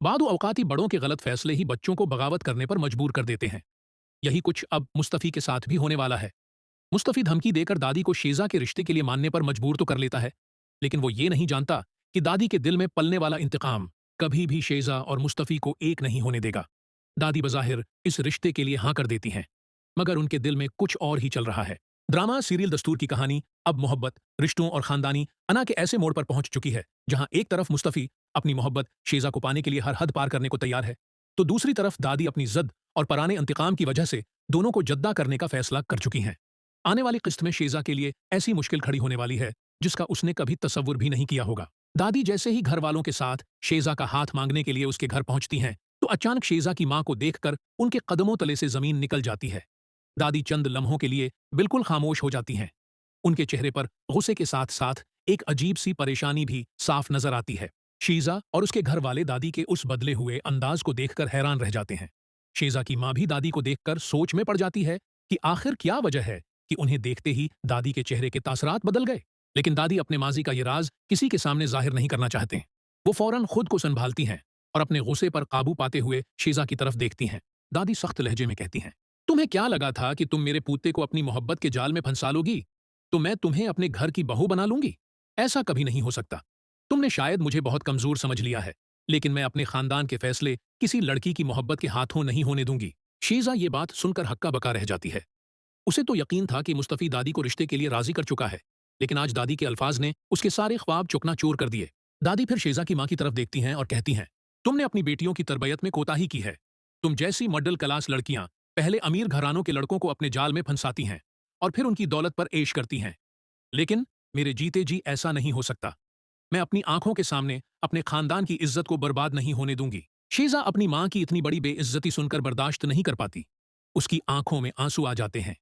बाद अवकाती बड़ों के गलत फैसले ही बच्चों को बगावत करने पर मजबूर कर देते हैं। यही कुछ अब मुस्तफ़ी के साथ भी होने वाला है। मुस्तफ़ी धमकी देकर दादी को शेजा के रिश्ते के लिए मानने पर मजबूर तो कर लेता है, लेकिन वो ये नहीं जानता कि दादी के दिल में पलने वाला इंतकाम कभी भी शेजा और मुस्तफ़ी को एक नहीं होने देगा। दादी बज़ाहिर इस रिश्ते के लिए हाँ कर देती हैं, मगर उनके दिल में कुछ और ही चल रहा है। ड्रामा सीरियल दस्तूर की कहानी अब मोहब्बत, रिश्तों और खानदानी अना के ऐसे मोड़ पर पहुंच चुकी है जहां एक तरफ मुस्तफ़ी अपनी मोहब्बत शेजा को पाने के लिए हर हद पार करने को तैयार है, तो दूसरी तरफ दादी अपनी जद और पराने इंतकाम की वजह से दोनों को जद्दा करने का फैसला कर चुकी हैं। आने वाली किस्त में शेजा के लिए ऐसी मुश्किल खड़ी होने वाली है जिसका उसने कभी तसव्वुर भी नहीं किया होगा। दादी जैसे ही घर वालों के साथ शेजा का हाथ मांगने के लिए उसके घर पहुंचती हैं, तो अचानक शेजा की मां को देखकर उनके कदमों तले से जमीन निकल जाती है। दादी चंद लम्हों के लिए बिल्कुल खामोश हो जाती हैं। उनके चेहरे पर गुस्से के साथ साथ एक अजीब सी परेशानी भी साफ नजर आती है। शीजा और उसके घर वाले दादी के उस बदले हुए अंदाज को देखकर हैरान रह जाते हैं। शीजा की मां भी दादी को देखकर सोच में पड़ जाती है कि आखिर क्या वजह है कि उन्हें देखते ही दादी के चेहरे के तासरात बदल गए। लेकिन दादी अपने माजी का ये राज किसी के सामने जाहिर नहीं करना चाहते। वो फौरन खुद को संभालती हैं और अपने गुस्से पर काबू पाते हुए शीजा की तरफ देखती हैं। दादी सख्त लहजे में कहती हैं, तुम्हें क्या लगा था कि तुम मेरे पूते को अपनी मोहब्बत के जाल में फंसा लोगी तो मैं तुम्हें अपने घर की बहू बना लूंगी? ऐसा कभी नहीं हो सकता। तुमने शायद मुझे बहुत कमजोर समझ लिया है, लेकिन मैं अपने खानदान के फैसले किसी लड़की की मोहब्बत के हाथों नहीं होने दूंगी। शीजा ये बात सुनकर हक्का बका रह जाती है। उसे तो यकीन था कि मुस्तफ़ी दादी को रिश्ते के लिए राजी कर चुका है, लेकिन आज दादी के अल्फाज ने उसके सारे ख्वाब चकनाचूर कर दिए। दादी फिर शेजा की मां की तरफ देखती हैं और कहती हैं, तुमने अपनी बेटियों की तरबियत में कोताही की है। तुम जैसी मिडिल क्लास लड़कियां पहले अमीर घरानों के लड़कों को अपने जाल में फंसाती हैं और फिर उनकी दौलत पर ऐश करती हैं। लेकिन मेरे जीते जी ऐसा नहीं हो सकता। मैं अपनी आंखों के सामने अपने खानदान की इज्जत को बर्बाद नहीं होने दूंगी। शीजा अपनी मां की इतनी बड़ी बेइज्जती सुनकर बर्दाश्त नहीं कर पाती। उसकी आंखों में आंसू आ जाते हैं।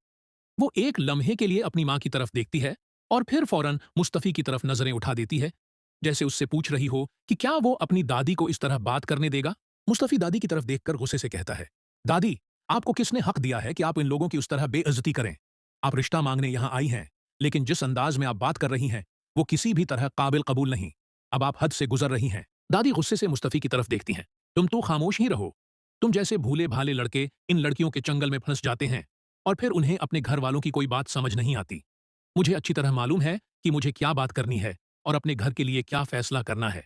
वो एक लम्हे के लिए अपनी मां की तरफ देखती है और फिर फौरन मुस्तफ़ी की तरफ नजरें उठा देती है, जैसे उससे पूछ रही हो कि क्या वो अपनी दादी को इस तरह बात करने देगा। मुस्तफ़ी दादी की तरफ देखकर गुस्से से कहता है, दादी, आपको किसने हक दिया है कि आप इन लोगों की उस तरह बेइज्जती करें? आप रिश्ता मांगने यहां आई हैं, लेकिन जिस अंदाज में आप बात कर रही हैं वो किसी भी तरह काबिल कबूल नहीं। अब आप हद से गुजर रही हैं। दादी गुस्से से मुस्तफ़ी की तरफ देखती हैं, तुम तो खामोश ही रहो। तुम जैसे भूले भाले लड़के इन लड़कियों के चंगल में फंस जाते हैं और फिर उन्हें अपने घर वालों की कोई बात समझ नहीं आती। मुझे अच्छी तरह मालूम है कि मुझे क्या बात करनी है और अपने घर के लिए क्या फैसला करना है।